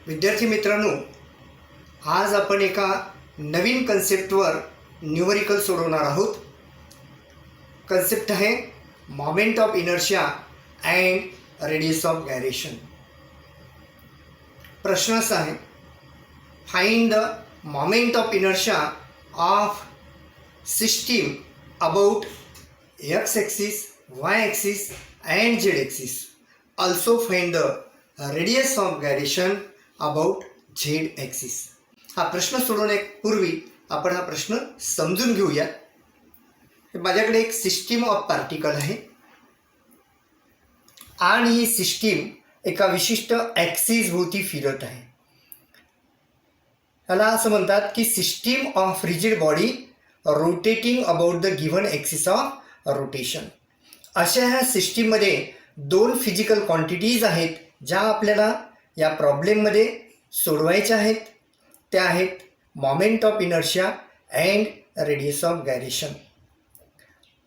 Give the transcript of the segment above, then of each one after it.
विद्यार्थी मित्रांनो, आज आपण एका नवीन कन्सेप्टवर न्यूमरिकल सोडवणार आहोत. कन्सेप्ट आहे moment of inertia and radius of gyration. प्रश्न असा आहे, find the moment of inertia of system about x axis, Y axis and Z axis. Also find the radius of gyration about Z axis. हा प्रश्न सोडवण्यापूर्वी आपण हा प्रश्न समजून घेऊया. माझ्याकडे एक सिस्टीम ऑफ पार्टिकल आहे आणि ही सिस्टीम एका विशिष्ट ॲक्सिस भोवती फिरत आहे. याला असं म्हणतात की system of rigid body rotating about the given axis of rotation. अशा ह्या सिस्टीममध्ये दोन फिजिकल क्वांटिटीज आहेत ज्या आपल्याला या प्रॉब्लेममध्ये सोडवायच्या आहेत. त्या आहेत moment of inertia and radius of gyration.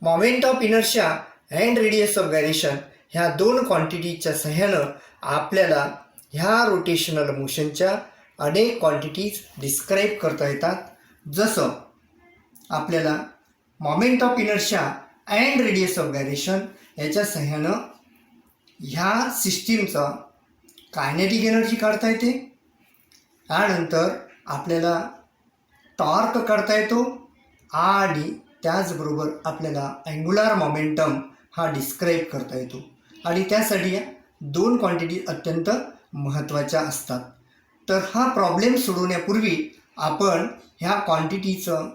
Moment of inertia and radius of gyration ह्या दोन क्वांटिटीजच्या सहाय्यानं आपल्याला ह्या रोटेशनल मोशनच्या अनेक क्वांटिटीज डिस्क्राईब करता येतात. जसं आपल्याला moment of inertia and radius of gyration याच्या सहाय्यानं ह्या सिस्टीमचा कायनेटिक एनर्जी काढता येते. त्यानंतर आपल्याला टॉर्क काढता येतो आणि त्याचबरोबर आपल्याला अँग्युलर मोमेंटम हा डिस्क्राईब करता येतो. आणि त्यासाठी या दोन क्वांटिटी अत्यंत महत्त्वाच्या असतात. तर हा प्रॉब्लेम सोडवण्यापूर्वी आपण ह्या क्वांटिटीचं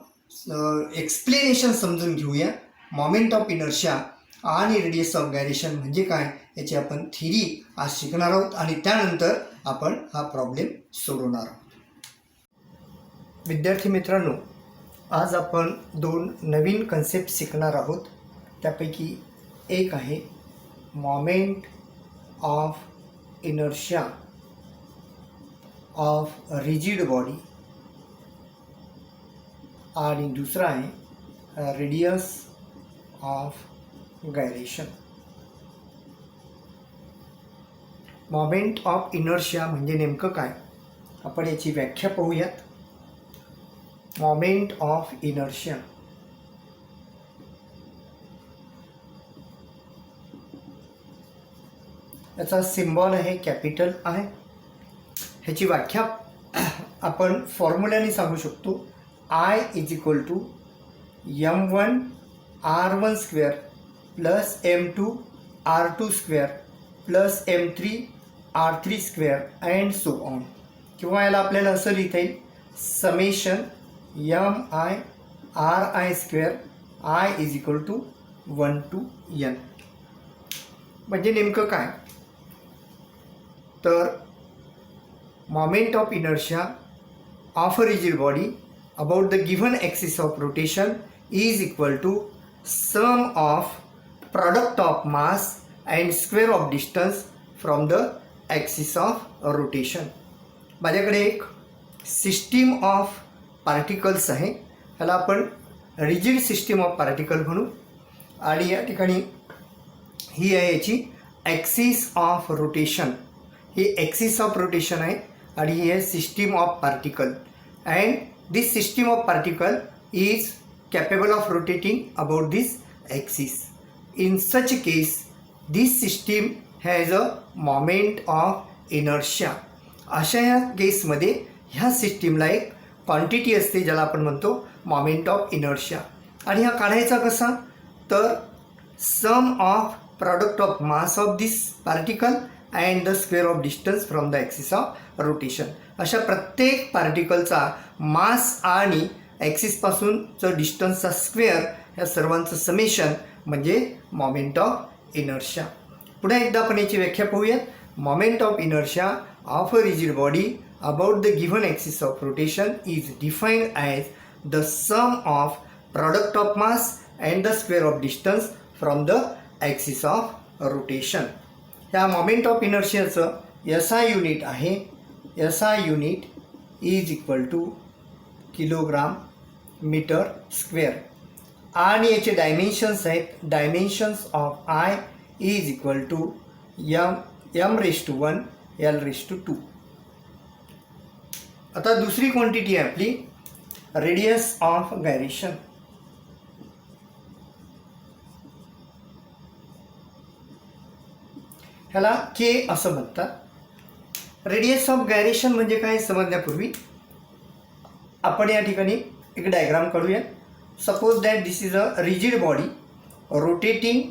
एक्सप्लेनेशन समजून घेऊया. मोमेंट ऑफ इनर्शिया आणि रेडियस ऑफ गायरेशन म्हणजे काय याची आपण थिअरी आज शिकणार आहोत आणि त्यानंतर आपण हा प्रॉब्लेम सोडवणार आहोत. विद्यार्थी मित्रांनो, आज आपण दोन नवीन कन्सेप्ट शिकणार आहोत. त्यापैकी एक आहे moment of inertia of rigid body आणि दुसरा आहे radius of gyration. Moment of inertia म्हणजे नेमकं काय, आपण याची व्याख्या पाहूयात. मोमेंट ऑफ इनर्शिया याचा सिम्बॉल आहे कॅपिटल आहे. ह्याची व्याख्या आपण फॉर्म्युल्याने सांगू शकतो. I is equal to m1 r1 square plus m2 r2 square plus m3 r3 square and so on. किंवा याला आपल्याला असं लिहिता येईल summation mi ri square I is equal to 1 to n. म्हणजे नेमकं काय, तर moment of inertia of a rigid body about the given axis of rotation is equal to sum of product of mass and square of distance from the axis of rotation. माझ्याकडे एक system of particles आहे. ह्याला आपण rigid system of particle म्हणू. आणि या ठिकाणी ही आहे याची axis of rotation. He axis of rotation आहे आणि ही आहे system of particle. And this system of particle is capable of rotating about this axis. In such a case, this system has a moment of inertia. अशा ह्या केसमध्ये ह्या सिस्टीमला एक quantity असते ज्याला आपण म्हणतो मोमेंट ऑफ इनर्शिया. आणि हा काढायचा कसा, तर sum of product of mass of this particle and the square of distance from the axis of rotation. अशा प्रत्येक पार्टिकलचा मास आणि ॲक्सिसपासूनचं डिस्टन्सचा स्क्वेअर ह्या सर्वांचं समेशन म्हणजे मोमेंट ऑफ इनर्शिया. पुन्हा एकदा आपण याची व्याख्या पाहूयात. Moment of inertia of a rigid body about the given axis of rotation is defined as the sum of product of mass and the square of distance from the axis of rotation. ह्या moment of इनर्शियाचं SI unit आहे. SI unit is equal to kilogram metre square. आणि याचे dimensions आहेत. Dimensions of I is equal to m raised to 1 L raised to 2. आता दुसरी quantity आहे आपली रेडियस ऑफ गायरेशन. ह्याला के असं म्हणतात. रेडियस ऑफ गायरेशन म्हणजे काय समजण्यापूर्वी आपण या ठिकाणी एक डायग्राम काढूया. Suppose that this is a rigid body rotating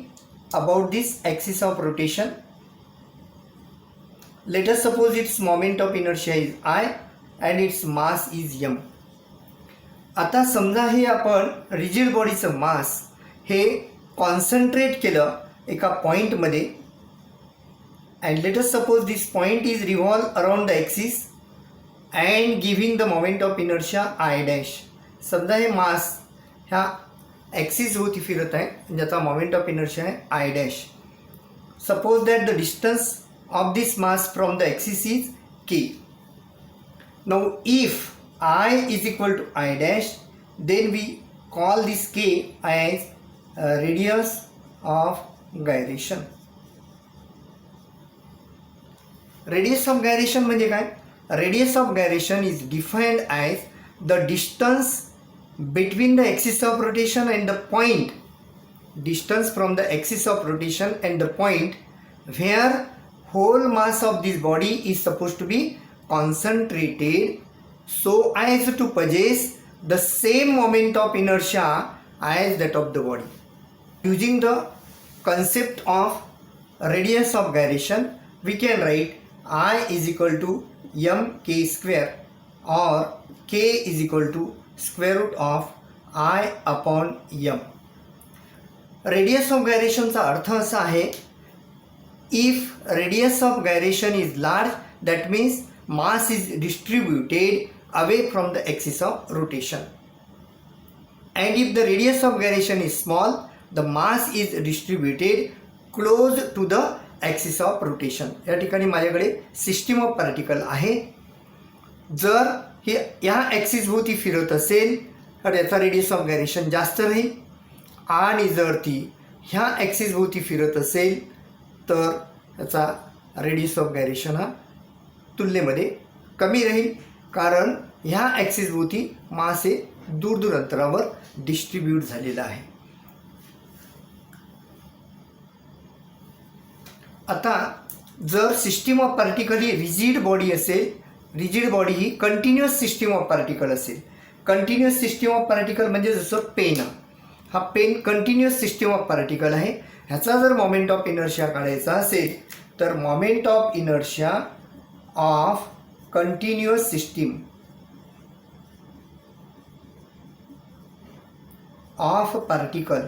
about this axis of rotation. Let us suppose its moment of inertia is I and its mass is m. आता समजा हे आपण रिजिड बॉडीचं मास हे कॉन्सन्ट्रेट केलं एका पॉईंटमध्ये and let us suppose this point is revolve around the axis and giving the moment of inertia I dash. समजा हे मास ह्या ॲक्सिस भोवती फिरत आहे ज्याचा मोमेंट ऑफ इनर्शिया आहे I dash. Suppose that the distance of this mass from the axis is k. Now if I is equal to I dash, then we call this k as radius of gyration. Radius of gyration म्हणजे काय? Radius of gyration is defined as the distance between the axis of rotation and the point. Distance from the axis of rotation and the point where whole mass of this body is supposed to be concentrated so as to possess the same moment of inertia as that of the body. Using the concept of radius of gyration, we can write I is equal to mk square or k is equal to square root of I upon m. Radius of gyration चा अर्थ असा आहे, if radius of gyration is large, that means mass is distributed away from the axis of rotation, and if the radius of gyration is small, the mass is distributed close to the axis of rotation. या ठिकाणी माझ्याकडे system of particle आहे. जर हे या axis भोवती फिरत असेल तर याचा रेडियस ऑफ गायरेशन जास्त राहील, आणि जर ती ह्या ॲक्सिस भोवती फिरत असेल तर याचा रेडियस ऑफ गायरेशन हा तुलनेमध्ये कमी राहील, कारण ह्या ॲक्सिस भोवती मास हे दूर दूर अंतरावर डिस्ट्रीब्यूट झालेला आहे. आता जर सिस्टीम ऑफ पार्टिकल ही रिजिड बॉडी असेल, रिजिड बॉडी ही कंटिन्युअस सिस्टीम ऑफ पार्टिकल असेल. कंटिन्युअस सिस्टीम ऑफ पार्टिकल म्हणजे जसं पेन, हा pen continuous system of particle आहे. ह्याचा जर मोमेंट ऑफ इनर्शिया काढायचा असेल तर moment of inertia of continuous system of particle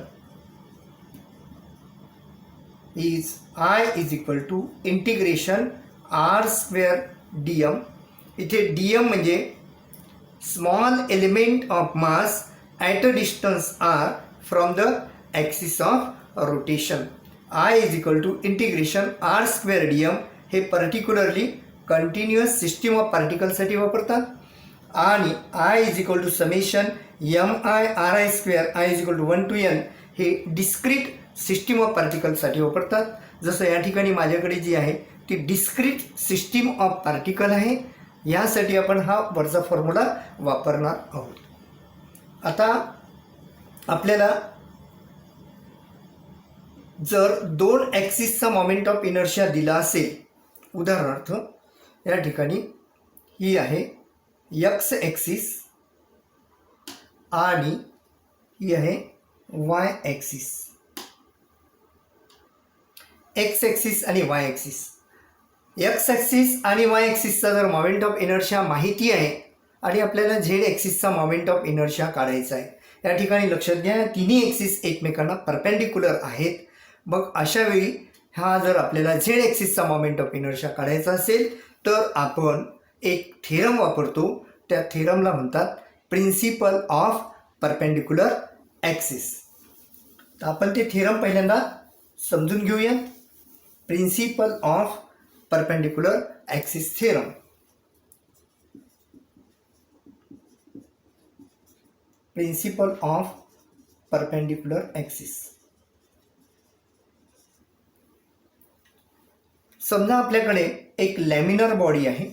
is I is equal to integration R square dm. इथे dm म्हणजे small element of mass at a distance r from the axis of rotation. I is equal to integration R square dm हे particularly continuous system of पार्टिकलसाठी वापरतात, आणि I is equal to summation mi square I is equal to 1 to n हे discrete system of पार्टिकलसाठी वापरतात. जसं या ठिकाणी माझ्याकडे जी आहे ती डिस्क्रीट सिस्टीम ऑफ पार्टिकल आहे, यासाठी आपण हा वरचा फॉर्म्युला वापरणार आहोत. आता आपल्याला जर दोन ॲक्सिसचा मोमेंट ऑफ इनर्शिया दिला असेल, उदाहरणार्थ या ठिकाणी ही आहे एक्स ॲक्सिस आणि ही आहे वाय ॲक्सिस. एक्स ॲक्सिस आणि वाय ॲक्सिस. एक्स ॲक्सिस आणि वाय ॲक्सिसचा जर मोमेंट ऑफ इनर्शिया माहिती आहे आणि आपल्याला झेड ॲक्सिसचा मोमेंट ऑफ इनर्शिया काढायचा आहे. या ठिकाणी लक्षात घ्या, तिन्ही ॲक्सिस एकमेकांना परपेंडिक्युलर आहेत. मग अशा वेळी हा जर आपल्याला झेड ॲक्सिसचा मोमेंट ऑफ इनर्शिया काढायचा असेल तर आपण एक थेरम वापरतो. त्या थेरमला म्हणतात प्रिन्सिपल ऑफ परपेंडिक्युलर ॲक्सिस. तर आपण ते थेरम पहिल्यांदा समजून घेऊया. Principle of perpendicular axis theorem. Principle of perpendicular axis. समजा आपल्याकडे एक लॅमिनर बॉडी आहे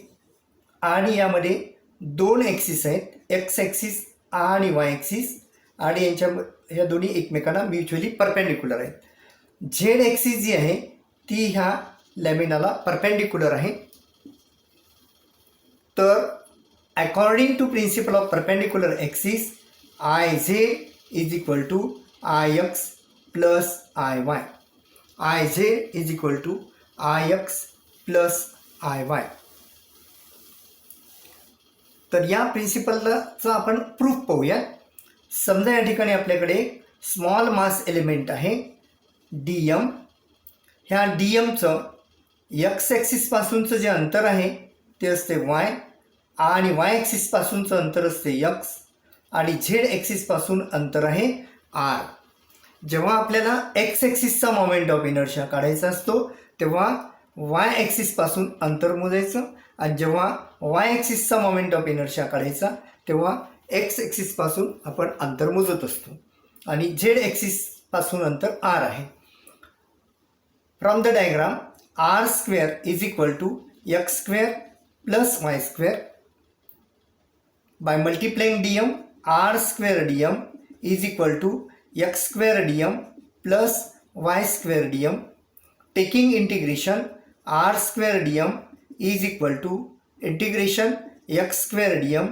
आणि यामध्ये दोन ॲक्सिस आहेत, एक्स ॲक्सिस आणि वाय ॲक्सिस, आणि ह्या दोन्ही एकमेकांना म्युच्युअली परपेंडिक्युलर आहेत. झेड ॲक्सिस जी आहे ती ह्या लॅमिनाला परपेंडिक्युलर आहे. तर according to principle of perpendicular axis I z is equal to I x plus I y. I z is equal to I x plus I y. तर या प्रिन्सिपलचा आपण प्रूफ पाहूया. समजा या ठिकाणी आपल्याकडे स्मॉल मास एलिमेंट आहे डी एम. ह्या डी एमचं एक्स ॲक्सिसपासूनचं जे अंतर आहे ते असते वाय, आणि वाय ॲक्सिसपासूनचं अंतर असते एक्स, आणि झेड ॲक्सिसपासून अंतर आहे आर. जेव्हा आपल्याला एक्स ॲक्सिसचा मोमेंट ऑफ इनर्शिया काढायचा असतो तेव्हा वाय ॲक्सिसपासून अंतर मोजायचं, आणि जेव्हा वाय ॲक्सिसचा मोमेंट ऑफ इनर्शिया काढायचा तेव्हा एक्स ॲक्सिसपासून आपण अंतर मोजत असतो, आणि झेड ॲक्सिसपासून अंतर आर आहे. From the diagram r square is equal to x square plus y square. By multiplying d m, r square d m is equal to x square d m plus y square d m. Taking integration r square d m is equal to integration x square dm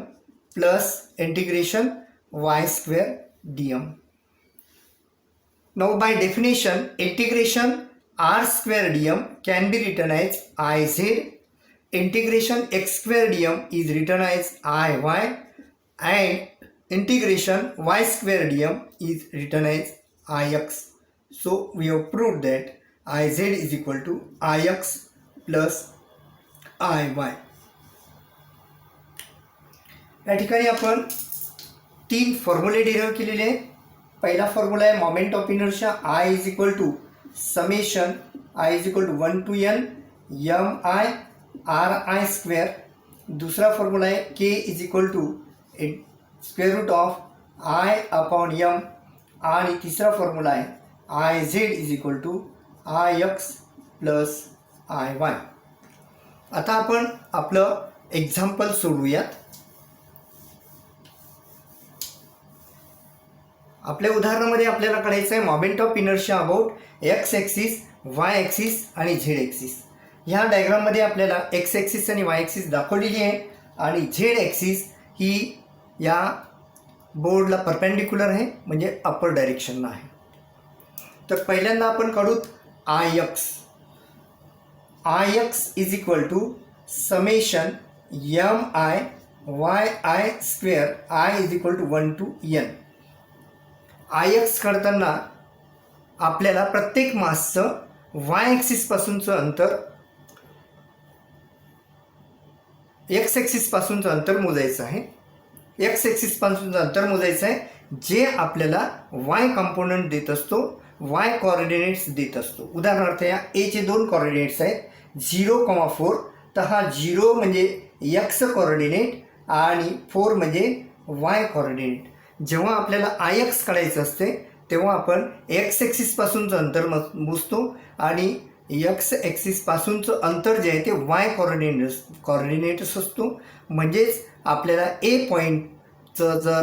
plus integration y square dm. Now by definition integration r square dm can be written as iz, integration x square dm is written as iy, and integration y square dm is written as ix. So we have proved that iz is equal to ix plus I Y. या ठिकाणी आपण 3 फॉर्म्युले derive केलेले आहेत. पहिला formula आहे moment of inertia I is equal to summation i is equal to 1 to n m i r i square. दुसरा formula आहे k is equal to square root of I upon m, आणि तिसरा formula आहे I z is equal to I x plus I y. आता आपण आपलं example सोडवूयात. आपल्या उदाहरणामध्ये आपल्याला काढायचं आहे moment of inertia about x axis, Y axis आणि झेड ॲक्सिस. ह्या डायग्राममध्ये आपल्याला एक्स ॲक्सिस आणि वाय ॲक्सिस दाखवलेली आहे, आणि झेड ॲक्सिस ही या बोर्डला परपेंडिक्युलर आहे, म्हणजे अपर डायरेक्शनला आहे. तर पहिल्यांदा आपण काढूत I x. Ix is equal to summation mi yi square I is equal to 1 to n. Ix काढताना आपल्याला प्रत्येक मासचं वाय ॲक्सिसपासूनचं अंतर एक्स ॲक्सिसपासूनचं अंतर मोजायचं आहे. एक्स ॲक्सिसपासूनचं अंतर मोजायचं आहे जे आपल्याला वाय कंपोनंट देत असतो, वाय कॉर्डिनेट्स देत असतो. उदाहरणार्थ या एचे 2 कॉर्डिनेट्स आहेत 0,4. तर हा 0 म्हणजे एक्स कॉर्डिनेट आणि 4 म्हणजे वाय कॉर्डिनेट. जेव्हा आपल्याला आय एक्स काढायचं असते तेव्हा आपण एक्स ॲक्सिसपासूनचं अंतर मोजतो, आणि एक्स ॲक्सिसपासूनचं अंतर जे आहे ते वाय कॉर्डिनेट्स असतो. म्हणजेच आपल्याला ए पॉईंटचं जर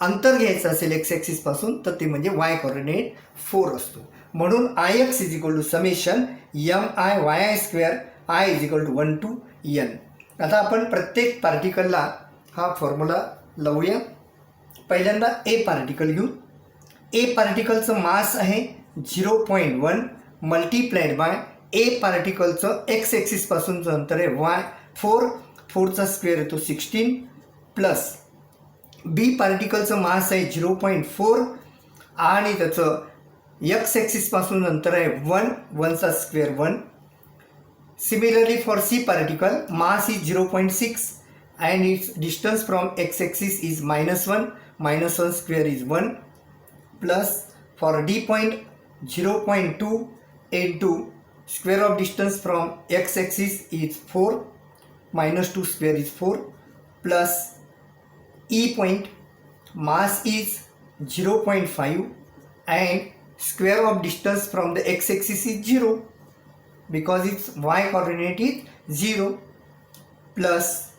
अंतर घ्यायचं असेल एक्स ॲक्सिसपासून तर ते म्हणजे वाय कॉर्डिनेट 4 असतो. म्हणून I x is equal to summation m i y i square I is equal to 1 to n. आता आपण प्रत्येक पार्टिकलला हा फॉर्म्युला लावूया. पहिल्यांदा ए पार्टिकल घेऊ. ए पार्टिकलचं मास आहे 0.1 मल्टिप्लाइड बाय ए पार्टिकलचं एक्स ॲक्सिसपासूनचं अंतर आहे वाय 4, 4चा स्क्वेअर येतो 16, प्लस बी पार्टिकलचं मास आहे 0.4 आणि त्याचं एक्स ॲक्सिसपासून अंतर आहे 1, 1चा square 1. Similarly for c particle mass is 0.6 and its distance from x axis is -1, -1 square is 1, plus for D point 0.2 into square of distance from x axis is 4, -2 square is 4, plus E point mass is 0.5 and square of distance from the x axis is 0 because its y coordinate is 0, plus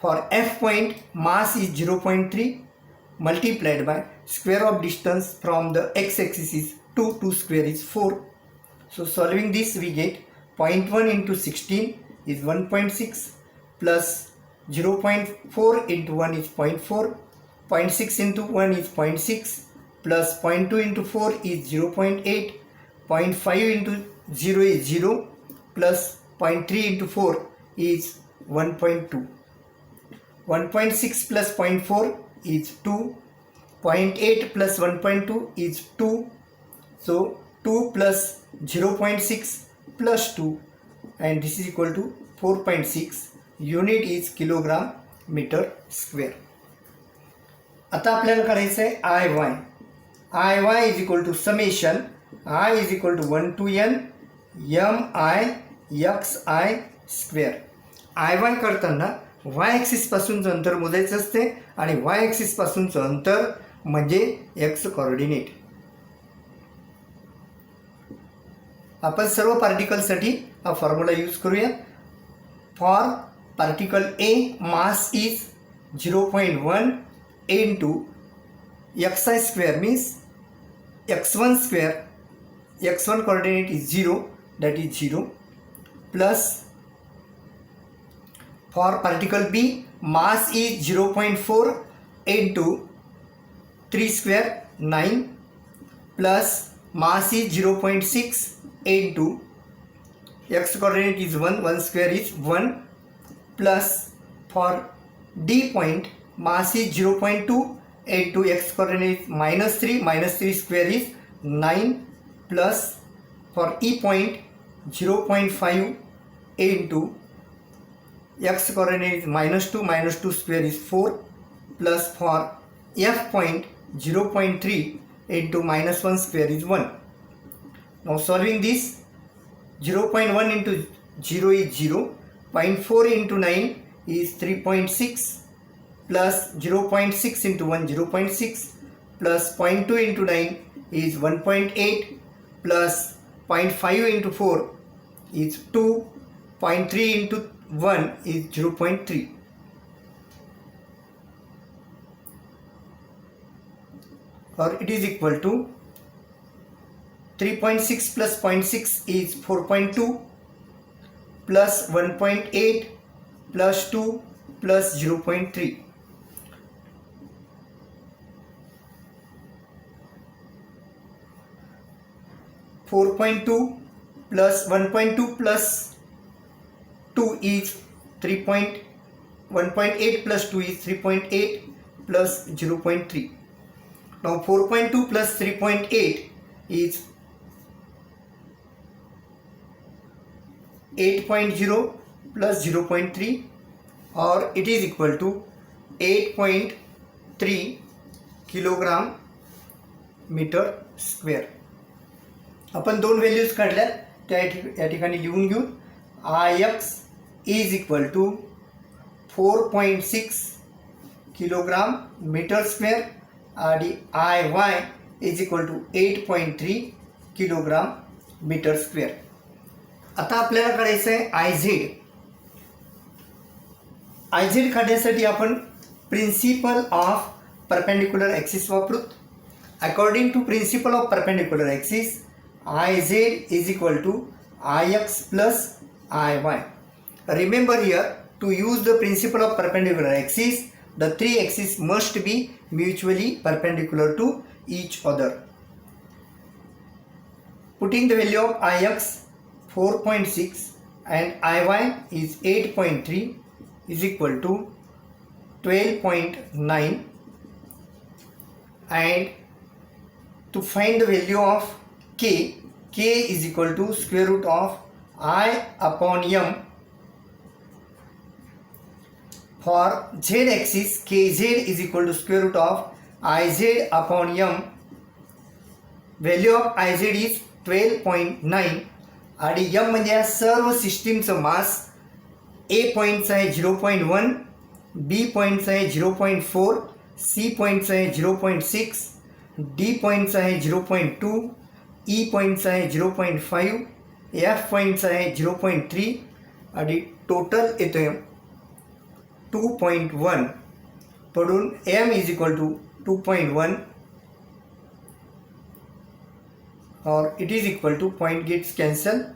For F point, mass is 0.3 multiplied by square of distance from the x-axis is 2, 2 square is 4. So solving this we get 0.1 into 16 is 1.6 plus 0.4 into 1 is 0.4, 0.6 into 1 is 0.6 plus 0.2 into 4 is 0.8, 0.5 into 0 is 0 plus 0.3 into 4 is 1.2. 1.6 plus 0.4 is 2, 0.8 plus 1.2 is 2, so 2 plus 0.6 plus 2 and this is equal to 4.6. Unit is kilogram meter square. आता आपल्याला करायचं आहे IY is equal to summation I is equal to 1 to n mi xi square. IY करताना y axis पासूनचं अंतर मोजायचं असते आणि y axis पासूनचं अंतर म्हणजे x कोऑर्डिनेट. आपण सर्व पार्टिकलसाठी हा फॉर्म्युला यूज करूया. For particle A mass is 0.1 into xi square means x1 square, x1 coordinate is 0, that is 0 plus for particle B mass is 0.4 into 3 square 9 plus mass is 0.6 into x coordinate is 1, 1 square is 1 plus for D point mass is 0.2 into x coordinate is -3 square is 9 plus for E point 0.5 into x coordinate is -2 square is 4 plus for F point 0.3 into -1 square is 1. Now solving this, 0.1 into 0 is 0, 0.4 into 9 is 3.6 plus 0.6 into 1 0.6 plus 0.2 into 9 is 1.8 plus 0.5 into 4 is 2, 0.3 into 1 is 0.3. Or it is equal to 3.6 plus 0.6 is 4.2 plus 1.8 plus 2 plus 0.3. plus 1.2 plus 2 is 1.8 plus 2 is 3.8 plus 0.3. Now 4.2 plus 3.8 is 8.0 plus 0.3 or it is equal to 8.3 kilogram meter square. आपण दोन values काढल्या त्या या ठिकाणी लिहून घेऊ. Ix is equal to 4.6 kilogram metre square आणि Iy is equal to 8.3 kilogram metre square. आता आपल्याला काढायचं आहे Iz काढण्यासाठी आपण प्रिन्सिपल ऑफ परपेंडिक्युलर ॲक्सिस वापरू. According to principle of perpendicular axis Iz is equal to Ix plus Iy. Remember here, to use the principle of perpendicular axis, the three axes must be mutually perpendicular to each other. Putting the value of Ix 4.6 and Iy is 8.3 is equal to 12.9, and to find the value of k is equal to square root of I upon m. For z axis kz is equal to square root of Iz upon m. Value of Iz is 12.9 आणि m म्हणजे या सर्व सिस्टीमचं मास A पॉईंटचं आहे 0.1, B पॉईंटचं आहे 0.4, C पॉईंटचं आहे 0.6, D पॉईंटचं आहे 0.2, E पॉईंटचा आहे 0.5, F पॉईंटचा आहे 0.3 आणि टोटल येतो 2.1 पडून m is equal to 2.1 or it is equal to point gets cancelled.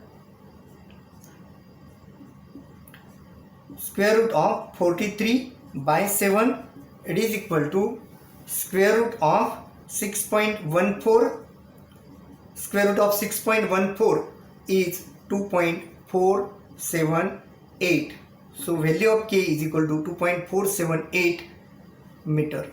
Square root of 43 by 7, it is equal to square root of 6.14. Square root of 6.14 is 2.478. So value of k is equal to 2.478 meter.